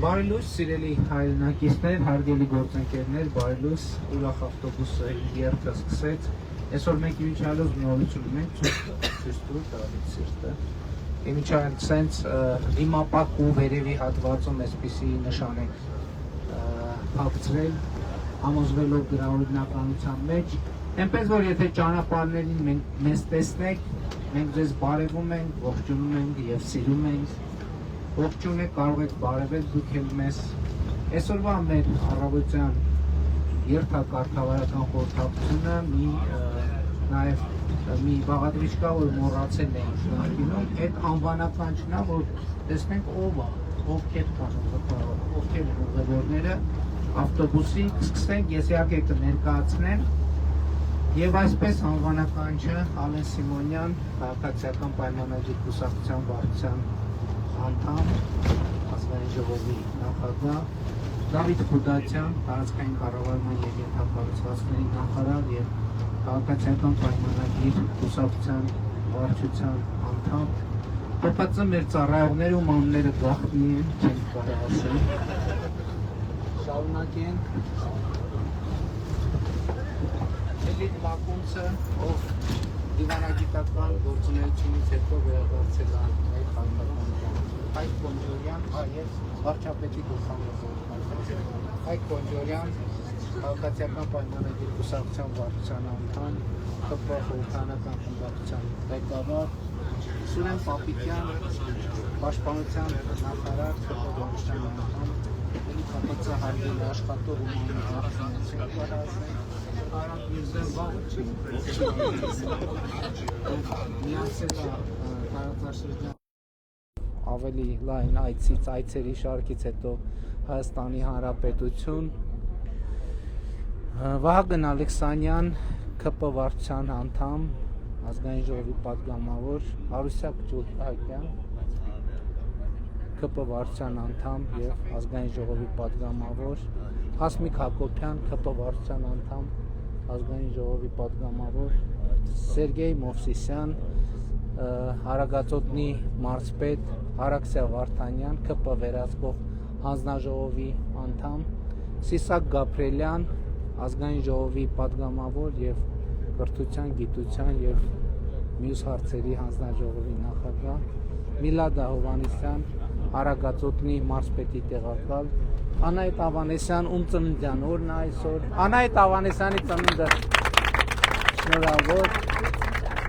Բարի լույս, սիրելի հայրենակիցներ, հարգելի գործընկերներ, բարի լույս, ուրախ ավտոբուսը երթը սկսեց։ Այսօր մենք իմիջիալոց նորություն ունենք, ցույց տուր դավիթ սիրտը։ Իմիջիալ սենց դիմապակ ու վերևի հատվածում այսպիսի նշան ենք փակցրել, համոզվելով դրա օրինականության մեջ։ Այնպես որ եթե ճանապարհներին մեզ տեսնեք, մենք ձեզ բարևում ենք, ողջունում ենք եւ սիրում ենք։ Ողջույն եք, կարող եք բարևել դուք էլ մեզ։ Այսօրվա մեր առավոտյան երթակարգավարական խորհրդակցությունը մի բաղադրիչ կա, որ մոռացել ենք շնորհինում, այդ անվանական չնա, որ տեսնենք ով է, ովքեր կան, ովքեր ուղևորները ավտոբուսի կսկսենք, ես իհարկե կներկայացնեմ եւ այսպես անվանական չէ Ալեն Սիմոնյան, քաղաքացիական պայմանագիր կուսակցության վարչության անդամ, ազգային ժողովի նախագահ, Դավիթ Խուդատյան, տարածքային կառավարման եւ ենթակառուցվածքների նախարար եւ քաղաքացիական պայմանագիր կուսակցության վարչության անդամ, ՀՊՑ մեր ծառայողները ու մանները գաղտնի են, չենք կարող ասել։ Շարունակենք։ Էլիտ Մակունցը, ով դիվանագիտական գործունեությունից հետո վերադարձել է մեր քաղաքական Հայկ Կոնջորյան, եւ վարչապետի գլխավոր Հայկ Կոնջորյան, քաղաքացիական պայմանագիր կուսակցության վարչության անդամ, ՀՊ խորհրդարանական խմբակցության ղեկավար, Սուրեն Պապիկյան, պաշտպանության նախարար, ՀՊ վարչության անդամ, ՀՊՑ հարգելի աշխատող ու մանրանկարծություն կատարել, Արամ Միրզեվան, միացել է տարածաշրջան ավելի լայն այցերի շարքից հետո Հայաստանի Հանրապետություն, Վահագն Ալեքսանյան, ԿՊ վարչության անդամ, ազգային ժողովի պատգամավոր, Արուսյակ Ջուլկայյան, ԿՊ վարչության անդամ եւ ազգային ժողովի պատգամավոր, Հասմիկ Հակոբյան, ԿՊ վարչության անդամ, ազգային ժողովի պատգամավոր, Սերգեյ Մովսիսյան, Արագածոտնի մարզպետ, Արաքսիա Վարդանյան, ԿՊ վերահսկող հանձնաժողովի անդամ, Սիսակ Գաբրելյան, ազգային ժողովի պատգամավոր եւ կրթության, գիտության եւ մյուս հարցերի հանձնաժողովի նախագահ, Միլադա Հովանեսյան, Արագածոտնի մարզպետի տեղակալ, Անահիտ Ավանեսյան, ում ծննդյան օրն է այսօր, Անահիտ Ավանեսյանի ծնունդը շնորհավոր,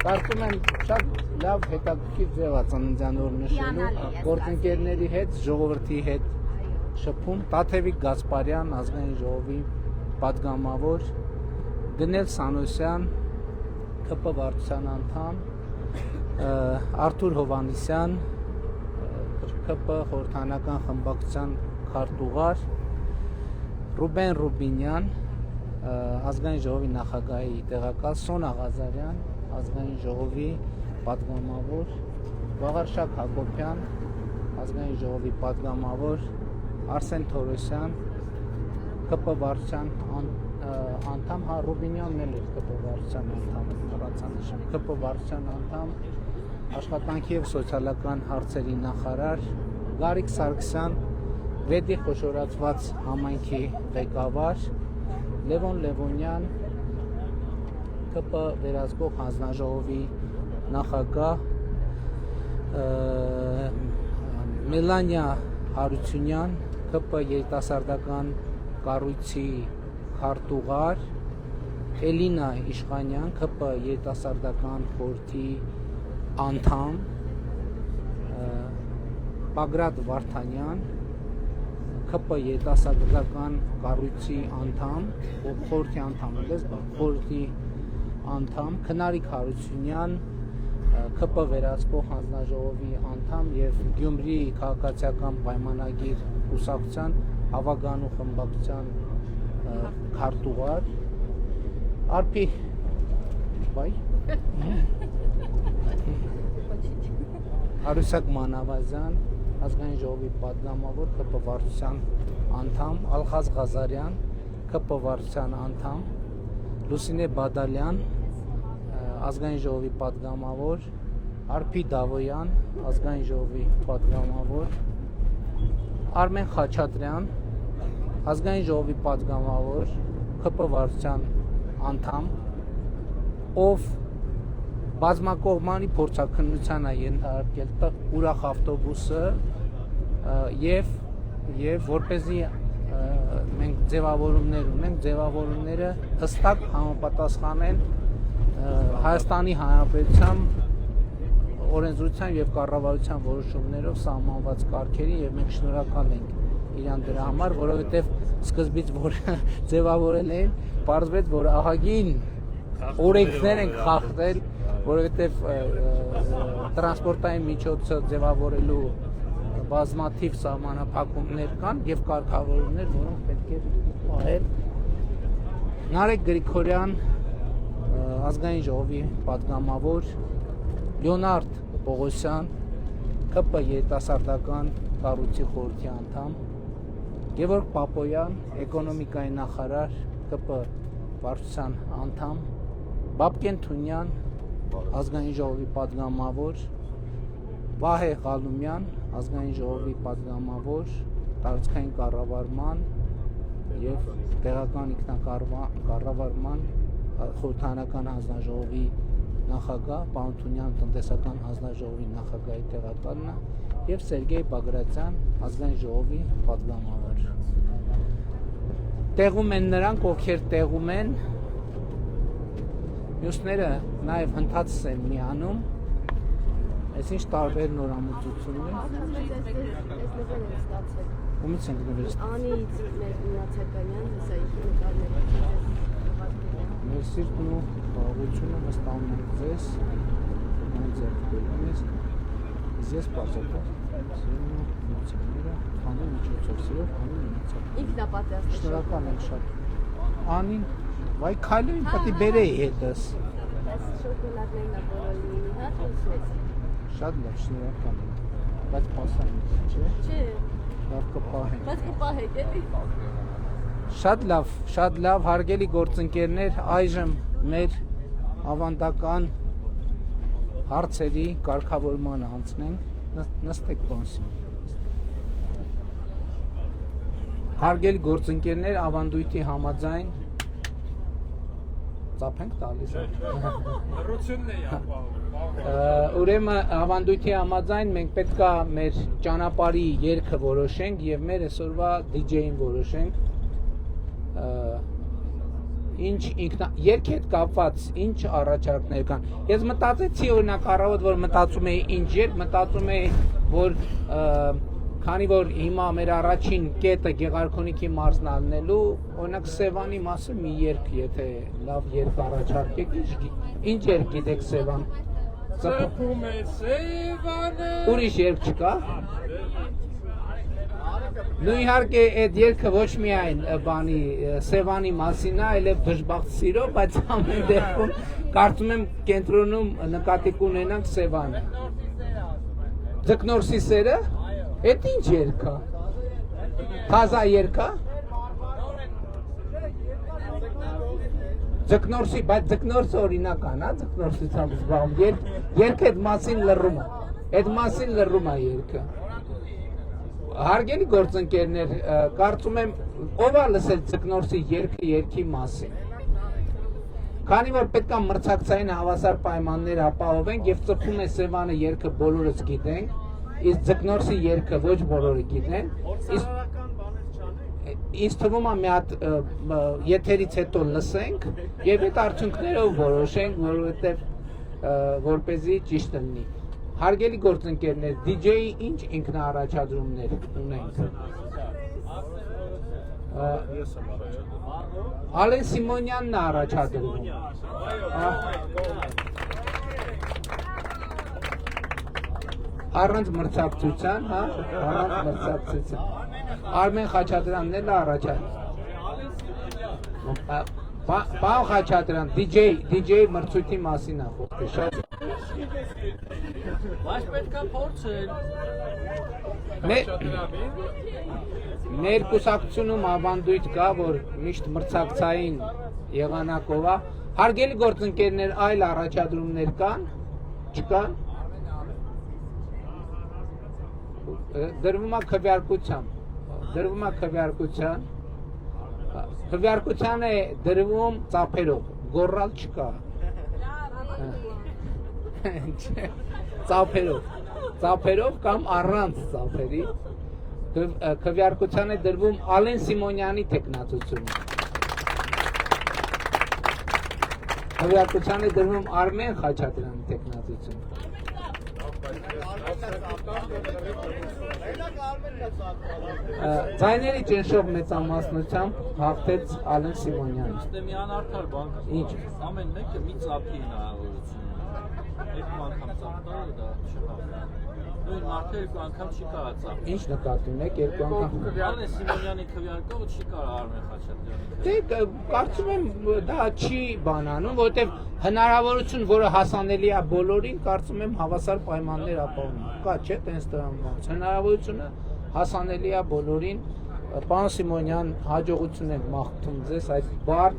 կարծում եմ շատ լավ հետաքրքիր ձև է ծննդյան օր նշելու, գործընկերների հետ, ժողովրդի հետ շփում, Տաթևիկ Գասպարյան, ազգային ժողովի պատգամավոր, Գնել Սանոսյան, ԿՊ վարչության անդամ, Արթուր Հովանեսյան, ԿՊ խորհրդարանական խմբակցության քարտուղար, Ռուբեն Ռուբինյան, ազգային ժողովի նախագահի տեղակալ, Սոնա Ղազարյան, ազգային ժողովի պատգամավոր, Վաղարշակ Հակոբյան, ազգային ժողովի պատգամավոր, Արսեն Թորոսյան, ԿՊ վարչության անդամ, Ռուբինյանն էլ էր ԿՊ վարչության անդամ, ԿՊ վարչության անդամ, աշխատանքի եւ սոցիալական հարցերի նախարար, Գարիկ Սարգսյան, Վեդի խոշորացված համայնքի ղեկավար, Լևոն Լևոնյան, ԿՊ վերահսկող հանձնաժողովի նախագահ, Մելանիա Հարությունյան, ԿՊ երիտասարդական կառույցի քարտուղար, Էլինա Իշխանյան, ԿՊ երիտասարդական խորհրդի անդամ, Պագրատ Վարդանյան, ԿՊ երիտասարդական կառույցի անդամ, խորհրդի անդամ, խորհրդի անդամ, Քնարիկ Հարությունյան, ԿՊ վերահսկող հանձնաժողովի անդամ եւ Գյումրի քաղաքացիական պայմանագիր կուսակցության հավագանու խմբակցության քարտուղար, Արփի բայ Արուսյակ Մանավազյան, ազգային ժողովի պատգամավոր, ԿՊ վարչության անդամ, Ալխազ Ղազարյան, ԿՊ վարչության անդամ, Լուսինե Բադալյան, ազգային ժողովի պատգամավոր, Արփի Դավոյան, ազգային ժողովի պատգամավոր, Արմեն Խաչատրյան, ազգային ժողովի պատգամավոր, ՀՊ վարչության անդամ, ով բազմակողմանի փորձաքննության է ենթարկել ուրախ ավտոբուսը եւ որպեսզի մենք ձևավորումներ ունենք, ձևավորումները հստակ համապատասխանեն Հայաստանի Հանրապետության օրենսդրության եւ կառավարության որոշումներով սահմանված կարգերին եւ մենք շնորհակալ ենք իրան դրա համար, որովհետեւ սկզբից որ ձևավորել էին, պարզվեց, որ ահագին օրենքներ են խախտել, որովհետեւ տրանսպորտային միջոցը ձևավորելու բազմաթիվ սահմանափակումներ կան եւ կարգավորումներ, որոնք պետք է պահել։ Նարեկ Գրիգորյան, ազգային ժողովի պատգամավոր, Լեոնարդ Պողոսյան, ԿՊ երիտասարդական կառույցի խորհրդի անդամ, Գևորգ Պապոյան, էկոնոմիկայի նախարար, ԿՊ վարչության անդամ, Բաբկեն Թունյան, ազգային ժողովի պատգամավոր, Վահե Ղալումյան, ազգային ժողովի պատգամավոր, տարածքային կառավարման եւ տեղական ինքնակառավարման խորհրդարանական հանձնաժողովի նախագահ, պարոն Թունյան տնտեսական հանձնաժողովի նախագահի տեղակալն է եւ Սերգեյ Բագրատյան, ազգային ժողովի պատգամավոր։ Տեղում են նրանք, ովքեր տեղում են, մյուսները նաեւ հնդածս են միանում։ Այսինչ տարբեր նորամուծություններ։ Ումից ենք նվեր ստացել։ Անից մեր Նացականյան, հեսայքի նկարներ։ Մեր սիրտն ու խաղաղությունը վստահում ենք ձեզ, այն ձեռք բերում ես, ես պարզապես սիրում ու մոցիները, հանու միջոցով սիրով, հանու մնացավ։ Ինքնապատյաստ է։ Շնորհակալ եմ շատ։ Անին, վայ քայլույն պտի բերեի հետս։ Այս շոկոլադներն է բոլորի հատ ուսեց։ Շատ լավ, շնորհակալ եմ, բայց պասանք, չէ։ Չէ։ Լավ կպահենք։ Բայց կպահեք, էլի։ Շատ լավ, հարգելի գործընկերներ, այժմ մեր ավանդական հարցերի կարգավորմանը անցնենք, նստեք բանսին։ Հարգելի գործընկերներ, ավանդույթի համաձայն ծափենք տալիս է։ Հռությունն է ապահովում։ Ուրեմն ավանդույթի համաձայն մենք պետք է մեր ճանապարհի երգը որոշենք եւ մեր այսօրվա DJ-ին որոշենք։ Ինչ երգի հետ կապված ինչ առաջարկներ կան։ Ես մտածեցի օրինակ առավոտ որ մտածում էի ինչ երգ, մտածում էի որ քանի որ հիմա մեր առաջին կետը Գեղարքունիքի մարզն ալնելու, օրինակ Սևանի մասը մի երգ, եթե լավ երգ առաջարկեք, ինչ երգ գիտեք Սևան։ Ծփում է Սևանը։ Ուրիշ երգ չկա։ Նու իհարկե այդ երգը ոչ միայն բանի Սևանի մասին է, այլև դժբախտ սիրո, բայց ամեն դեպքում կարծում եմ կենտրոնում նկատի կունենանք Սևանը։ Ձկնորսի սերը, այդ ինչ երգ է։ Թազա երգ է։ Ձկնորսի, բայց ձկնորսը օրինական է, ձկնորսությամբ զբաղվում։ Երգը այդ մասին լռում է։ Այդ մասին լռում է երգը։ Հարգելի գործընկերներ, կարծում եմ ով է լսել ձկնորսի երգը երգի մասին։ Քանի որ պետք է մրցակցային հավասար պայմաններ ապահովենք եւ ծփում է Սևանը երգը բոլորս գիտենք, իսկ ձկնորսի երգը ոչ բոլորը գիտեն։ Ինձ թվում է մի հատ եթերից հետո լսենք եւ այդ արդյունքներով որոշենք, որովհետեւ որպեսզի ճիշտ լինի։ Հարգելի գործընկերներ, DJ-ի ինչ ինքնաառաջադրումներ ունենք։ Ալեն Սիմոնյանն է առաջադրում։ Առանց մրցակցության, հա, առանց մրցակցության։ Արմեն Խաչատրյանն էլ է առաջադրում։ Պարոն Խաչատրյան, DJ մրցույթի մասին է խոսքը, շատ Բայց պետք է փորձել։ Մեր կուսակցությունում ավանդույթ կա, որ միշտ մրցակցային եղանակով է։ Հարգելի գործընկերներ, այլ առաջադրումներ կան, չկան։ Դրվում է քվեարկությամբ։ դրվում է քվեարկության է դրվում ծափերով, գոռալ չկա։ Ծափերով կամ առանց ծափերի քվեարկության է դրվում Ալեն Սիմոնյանի տեխնացությունը։ Քվեարկության է դրվում Արմեն Խաչատրյանի տեխնացությունը։ Ձայների ճնշող մեծամասնությամբ հաղթեց Ալեն Սիմոնյանը։ Մի անարդար բան կա։ Ինչ։ Ամեն մեկը մի ծափի հնարավորություն ունի։ Երկու անգամ ծափ տալը դա չկա։ Նույն մարդը երկու անգամ չի կարա ծափ։ Ինչ նկատի ունեք երկու անգամ։ Ալեն Սիմոնյանի քվեարկողը չի կարա Արմեն Խաչատրյանի։ Դե կարծում եմ դա չի բանանում, որովհետև հնարավորություն, որը հասանելի է բոլորին, կարծում եմ հավասար պայմաններ ապահովում։ Կա չէ, տենց դրան բանց։ Հնարավորությունը հասանելի է բոլորին։ Պարոն Սիմոնյան, հաջողություն ենք մաղթում ձեզ այդ բարդ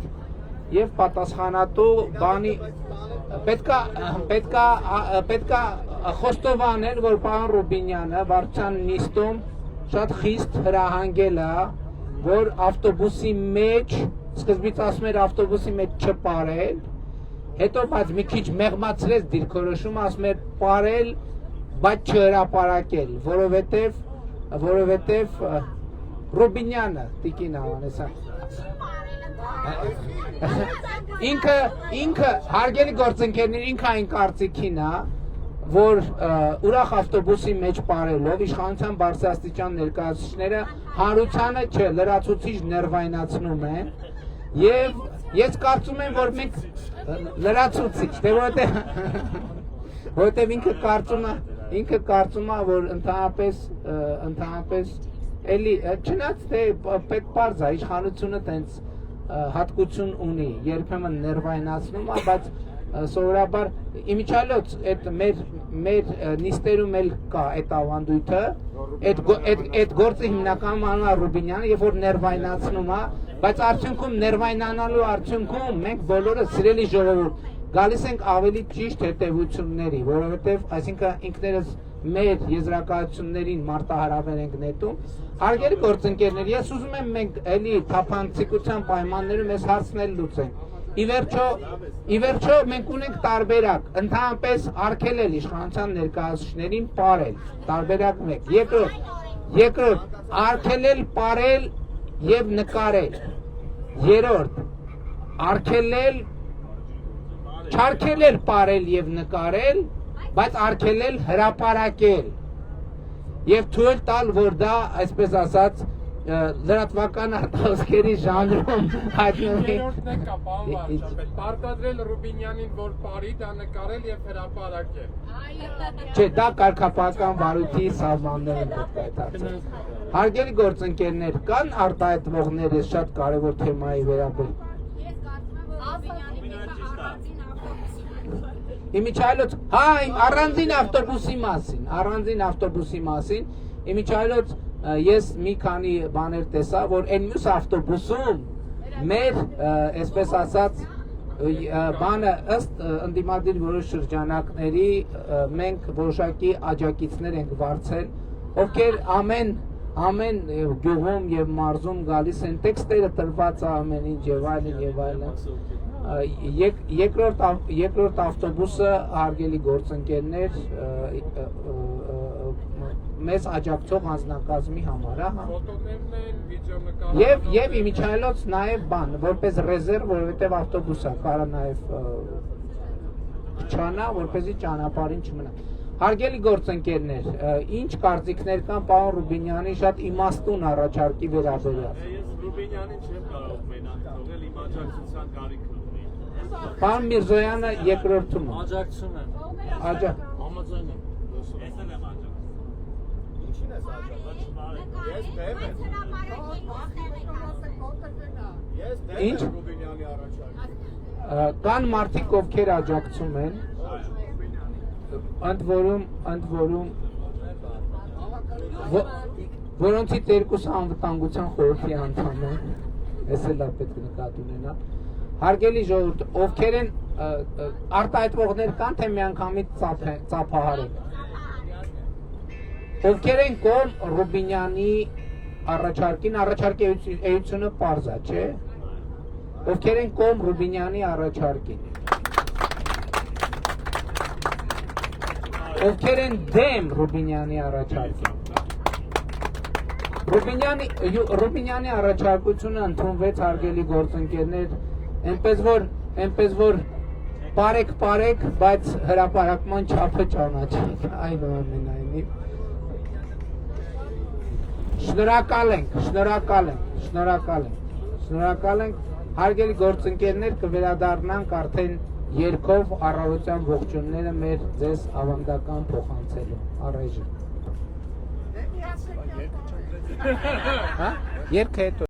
եւ պատասխանատու բանի պետքա խոստովանել, որ պարոն Ռուբինյանը վարչության նիստում շատ խիստ հրահանգել է, որ ավտոբուսի մեջ, սկզբից ասում էր ավտոբուսի մեջ չպարել, հետո բայց մի քիչ մեղմացրեց դիրքորոշումը, ասում էր պարել, բայց չհրապարակել, որովհետև Ռուբինյանը, Տիկին Ավանեսյան, ինքը հարգելի գործընկերներ, ինքը այն կարծիքին է, որ ուրախ ավտոբուսի մեջ պարելով իշխանության բարձրաստիճան ներկայացուցիչները հանրությանը լրացուցիչ ներվայնացնում են եւ ես կարծում եմ, որ մենք լրացուցիչ, որովհետեւ ինքը կարծում է, որ ընդհանրապես էլի չնայած թե պետք պարզ է իշխանությունը տենց հատկություն ունի, երբեմն ներվայնացնում է, բայց սովորաբար իմիջիալոց այդ մեր նիստերում էլ կա այդ ավանդույթը, այդ գործը հիմնականում անում է Ռուբինյանը, երբ որ ներվայնացնում է, բայց արդյունքում ներվայնանալու արդյունքում մենք բոլորը սիրելի ժողովուրդ գալիս ենք ավելի ճիշտ հետևությունների, որովհետև այսինքն ինքներս մեր եզրակացություններին մարտահրավեր ենք նետում։ Հարգելի գործընկերներ, ես ուզում եմ մենք էլի թափանցիկության պայմաններում այս հարցն էլ լուծենք։ Ի վերջո մենք ունենք տարբերակ, ընդհանրապես արգելել իշխանության ներկայացուցիչներին պարել, տարբերակ 1, երկրորդ արգելել պարել եւ նկարել, երրորդ արգելել չարգելել պարել եւ նկարել, բայց արգելել հրապարակել եւ թույլ տալ, որ դա, այսպես ասած, լրատվական արտահոսքերի ժանրում հայտնվի։ Երրորդն է կա, պարոն վարչապետ, պարտադրել Ռուբինյանին, որ պարի, դա նկարել եւ հրապարակել։ Չէ, դա կարգապահական վարույթի սահմաններն պետք է դարձնել։ Հարգելի գործընկերներ, կան արտահայտվողներ այս շատ կարևոր թեմայի վերաբերյալ։ Իմիջիալոց, առանձին ավտոբուսի մասին, իմիջիալոց ես մի քանի բաներ տեսա, որ այն մյուս ավտոբուսում մեր, այսպես ասած, բանը ըստ ընդդիմադիր որոշ շրջանակների մենք որոշակի աջակիցներ ենք վարձել, ովքեր ամեն գյուղում եւ մարզում գալիս են, տեքստերը տրված է ամեն ինչ եւ այլն։ Երկրորդ ավտոբուսը, հարգելի գործընկերներ, մեզ աջակցող անձնակազմի համար է, եւ իմիջիալոց նաեւ բան, որպես ռեզերվ, որովհետեւ ավտոբուս է, կարա նաեւ չանա, որպեսզի ճանապարհին չմնա։ Հարգելի գործընկերներ, ինչ կարծիքներ կան պարոն Ռուբինյանի շատ իմաստուն առաջարկի վերաբերյալ։ Ես Ռուբինյանին չեմ կարող մենակ թողել, իմ աջակցության կարիք ունի։ Պարոն Միրզոյանը երկրորդում է։ Աջակցում եմ։ Համաձայն Ես էլ եմ եմ։ աջակցում։ Ինչին ես աջակցում։ Ես Ինչ։ Ռուբինյանի առաջարկը։ Կան մարդիկ, ովքեր աջակցում են, ընդ որում որոնցից երկուսը անվտանգության խորհրդի անդամ են, ես էլ պետք է նկատի ունենալ։ Հարգելի ժողովուրդ, ովքեր են արտահայտվողներ կան, թե միանգամից ծափահարել։ Ովքեր են կողմ Ռուբինյանի առաջարկությունը պարզ է, չէ։ Ովքեր են կողմ Ռուբինյանի առաջարկին։ Ովքեր են դեմ Ռուբինյանի առաջարկին։ Ռուբինյանի առաջարկությունը ընդունվեց, հարգելի գործընկերներ, այնպես որ բարեք, բայց հրապարակման չափը ճանաչենք, այնուամենայնիվ։ Շնորհակալ ենք, հարգելի գործընկերներ, կվերադառնանք արդեն երգով առավոտյան ողջույնները մեր ձեզ ավանդական փոխանցելու առայժմ։ Երգը հետո